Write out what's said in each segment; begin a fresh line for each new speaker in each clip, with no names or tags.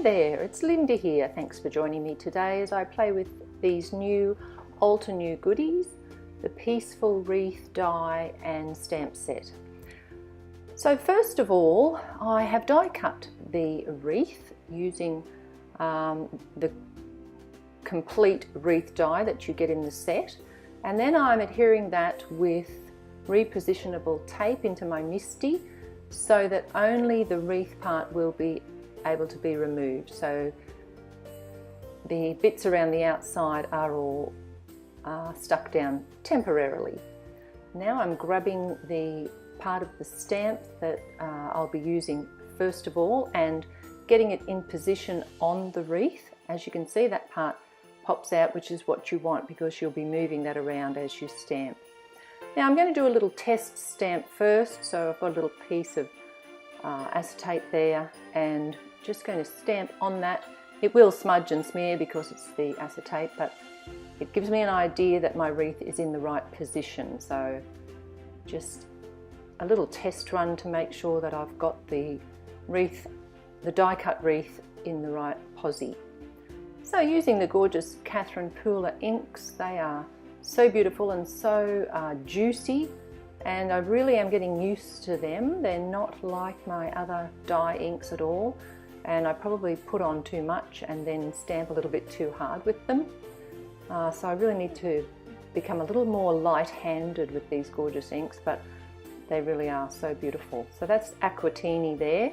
there, it's Linda here. Thanks for joining me today as I play with these new Altenew goodies, the Peaceful Wreath die and stamp set. So first of all, I have die cut the wreath using the complete wreath die that you get in the set, and then I'm adhering that with repositionable tape into my MISTI so that only the wreath part will be able to be removed. So the bits around the outside are all stuck down temporarily. Now I'm grabbing the part of the stamp that I'll be using first of all and getting it in position on the wreath. As you can see, that part pops out, which is what you want because you'll be moving that around as you stamp. Now I'm going to do a little test stamp first, so I've got a little piece of acetate there and just going to stamp on that. It will smudge and smear because it's the acetate, but it gives me an idea that my wreath is in the right position. So just a little test run to make sure that I've got the wreath, the die cut wreath, in the right posi. So using the gorgeous Catherine Pooler inks, they are so beautiful and so juicy, and I really am getting used to them. They're not like my other die inks at all, and I probably put on too much and then stamp a little bit too hard with them. So I really need to become a little more light-handed with these gorgeous inks, but they really are so beautiful. So that's Aquatini there,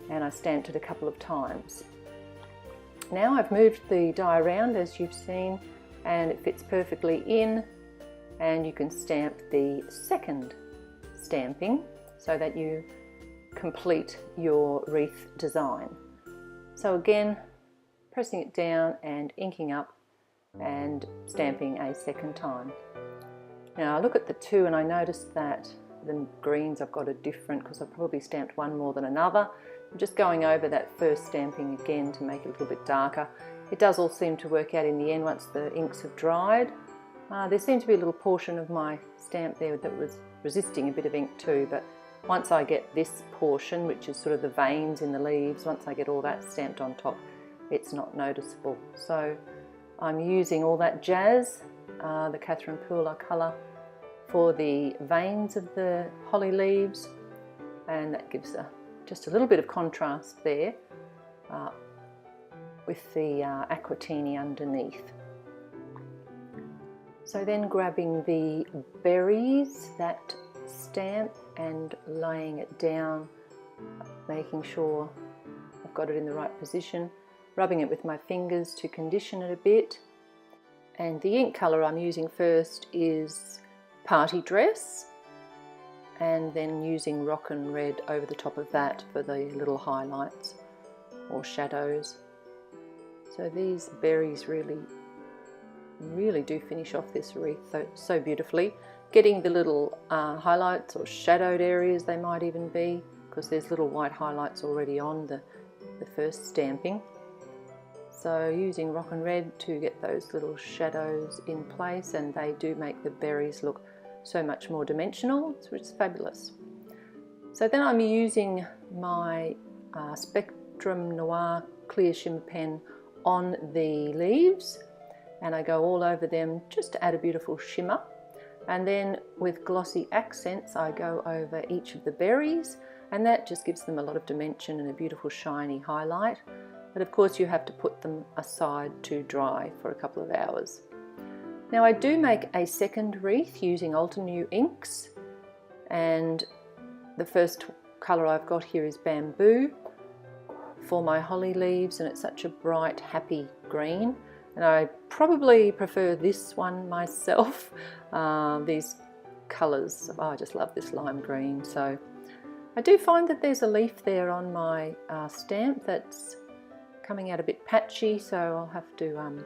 and I stamped it a couple of times. Now I've moved the die around, as you've seen, and it fits perfectly in, and you can stamp the second stamping so that you complete your wreath design. So again, pressing it down and inking up and stamping a second time. Now I look at the two and I noticed that the greens I've got are different because I've probably stamped one more than another. I'm just going over that first stamping again to make it a little bit darker. It does all seem to work out in the end once the inks have dried. There seemed to be a little portion of my stamp there that was resisting a bit of ink too, but once I get this portion, which is sort of the veins in the leaves, once I get all that stamped on top, it's not noticeable. So I'm using all that jazz, the Catherine Pooler colour, for the veins of the holly leaves, and that gives just a little bit of contrast there with the Aquatini underneath. So then grabbing the berries, that stamp, and laying it down, making sure I've got it in the right position, rubbing it with my fingers to condition it a bit. And the ink colour I'm using first is Party Dress, and then using Rockin red over the top of that for the little highlights or shadows. So these berries really do finish off this wreath so beautifully. Getting the little highlights or shadowed areas, they might even be, because there's little white highlights already on the first stamping. So using Rockin red to get those little shadows in place, and they do make the berries look so much more dimensional, which is fabulous. So then I'm using my Spectrum Noir clear shimmer pen on the leaves, and I go all over them just to add a beautiful shimmer. And then with glossy accents I go over each of the berries, and that just gives them a lot of dimension and a beautiful shiny highlight. But of course you have to put them aside to dry for a couple of hours. Now I do make a second wreath using Altenew inks, and the first colour I've got here is Bamboo for my holly leaves, and it's such a bright happy green, and I probably prefer this one myself. These colours, oh, I just love this lime green. So I do find that there's a leaf there on my stamp that's coming out a bit patchy, so I'll have to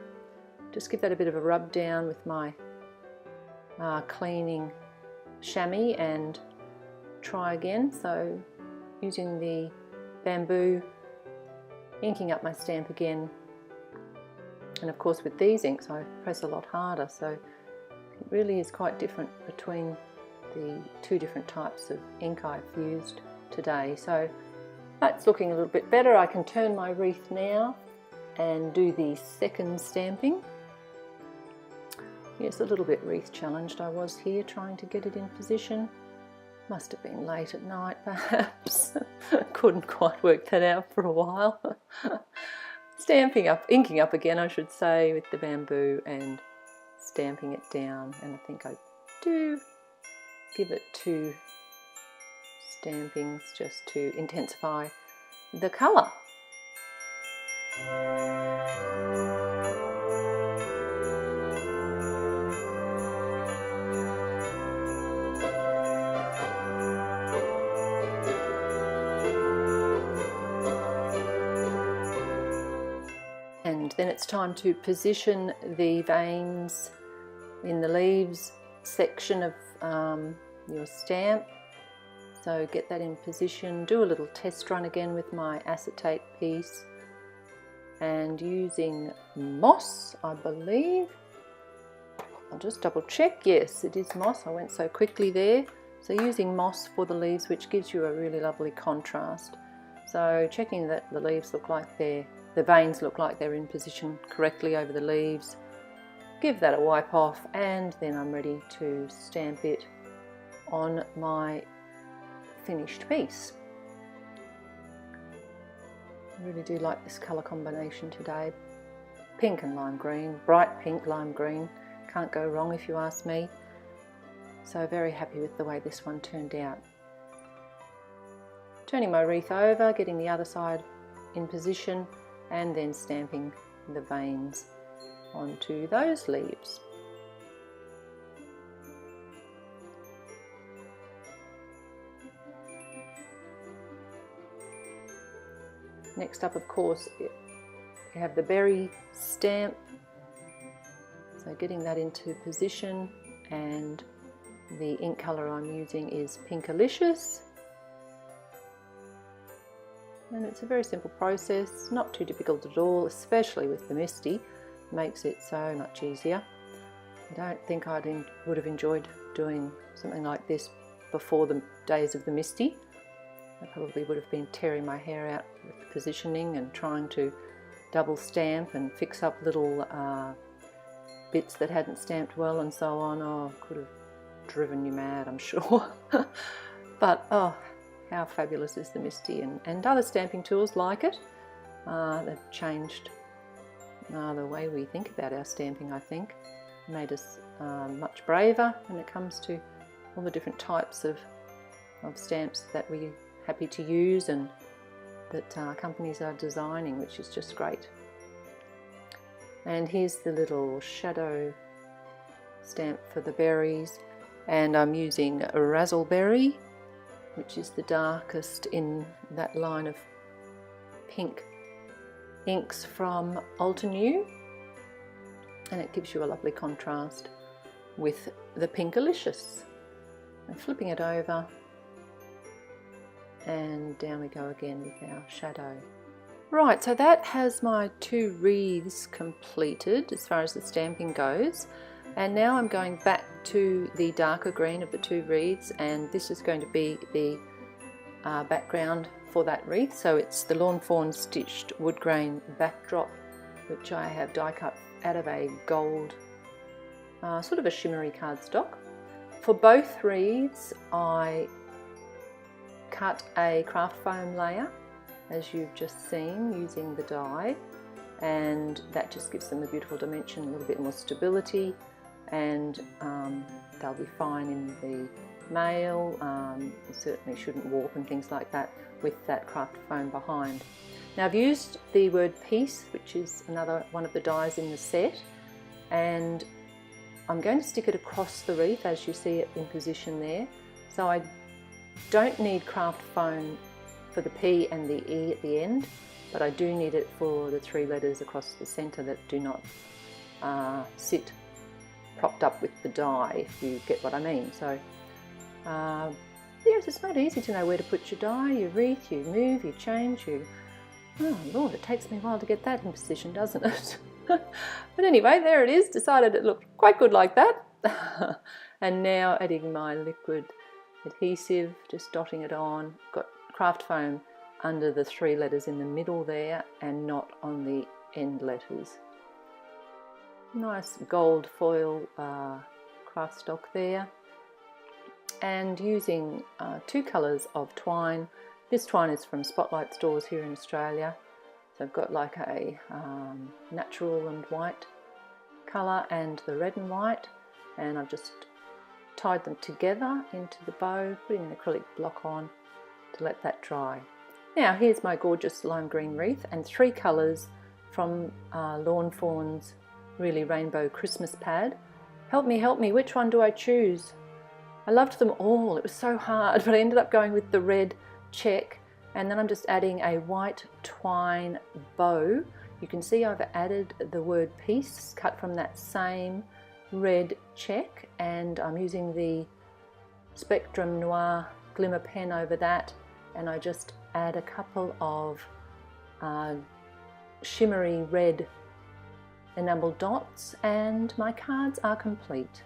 just give that a bit of a rub down with my cleaning chamois and try again. So using the Bamboo, inking up my stamp again, and of course with these inks I press a lot harder, so it really is quite different between the two different types of ink I've used today. So That's looking a little bit better. I can turn my wreath now and do the second stamping. Yes, a little bit wreath challenged I was here, trying to get it in position. Must have been late at night perhaps. Couldn't quite work that out for a while. Stamping up, inking up again I should say, with the bamboo and stamping it down, and I think I do give it 2 stampings just to intensify the colour. And then it's time to position the veins in the leaves section of your stamp. So get that in position, do a little test run again with my acetate piece, and using moss, I believe. I'll just double check. Yes, it is moss. I went so quickly there. So using moss for the leaves, which gives you a really lovely contrast. So checking that the leaves look like the veins look like they're in position correctly over the leaves. Give that a wipe off, and then I'm ready to stamp it on my finished piece. I really do like this colour combination today. Pink and lime green, bright pink, lime green. Can't go wrong if you ask me. So very happy with the way this one turned out. Turning my wreath over, getting the other side in position, and then stamping the veins onto those leaves. Next up, of course, you have the berry stamp. So getting that into position, and the ink colour I'm using is Pinkalicious. And it's a very simple process, not too difficult at all, especially with the MISTI. Makes it so much easier. I don't think I would have enjoyed doing something like this before the days of the MISTI. I probably would have been tearing my hair out with the positioning and trying to double stamp and fix up little bits that hadn't stamped well and so on. Oh, could have driven you mad, I'm sure. But oh, how fabulous is the MISTI, and other stamping tools like it. They've changed the way we think about our stamping, I think. Made us much braver when it comes to all the different types of stamps that we're happy to use and that companies are designing, which is just great. And here's the little shadow stamp for the berries, and I'm using a razzleberry, which is the darkest in that line of pink inks from Altenew, and it gives you a lovely contrast with the Pinkalicious. And flipping it over, and down we go again with our shadow. Right, so that has my 2 wreaths completed as far as the stamping goes, and now I'm going back to the darker green of the 2 wreaths, and this is going to be the background for that wreath. So it's the Lawn Fawn stitched Woodgrain backdrop, which I have die cut out of a gold, sort of a shimmery cardstock. For both wreaths I cut a craft foam layer, as you've just seen, using the die, and that just gives them a beautiful dimension, a little bit more stability, and they'll be fine in the mail. You certainly shouldn't warp and things like that with that craft foam behind. Now I've used the word peace, which is another one of the dies in the set, and I'm going to stick it across the wreath as you see it in position there. So I don't need craft foam for the P and the E at the end, but I do need it for the 3 letters across the centre that do not sit propped up with the die, if you get what I mean. So yes, it's not easy to know where to put your die, your wreath, you move, you change, oh Lord, it takes me a while to get that in position, doesn't it? But anyway, there it is. Decided it looked quite good like that. And now adding my liquid adhesive, just dotting it on. Got craft foam under the 3 letters in the middle there and not on the end letters. Nice gold foil craft stock there, and using 2 colours of twine. This twine is from Spotlight stores here in Australia, so I've got like a natural and white colour and the red and white, and I've just tied them together into the bow, putting an acrylic block on to let that dry. Now here's my gorgeous lime green wreath and 3 colours from Lawn Fawn's really rainbow Christmas pad. Help me, which one do I choose? I loved them all, it was so hard, but I ended up going with the red check, and then I'm just adding a white twine bow. You can see I've added the word peace cut from that same red check, and I'm using the Spectrum Noir glimmer pen over that, and I just add a couple of shimmery red enamel dots, and my cards are complete.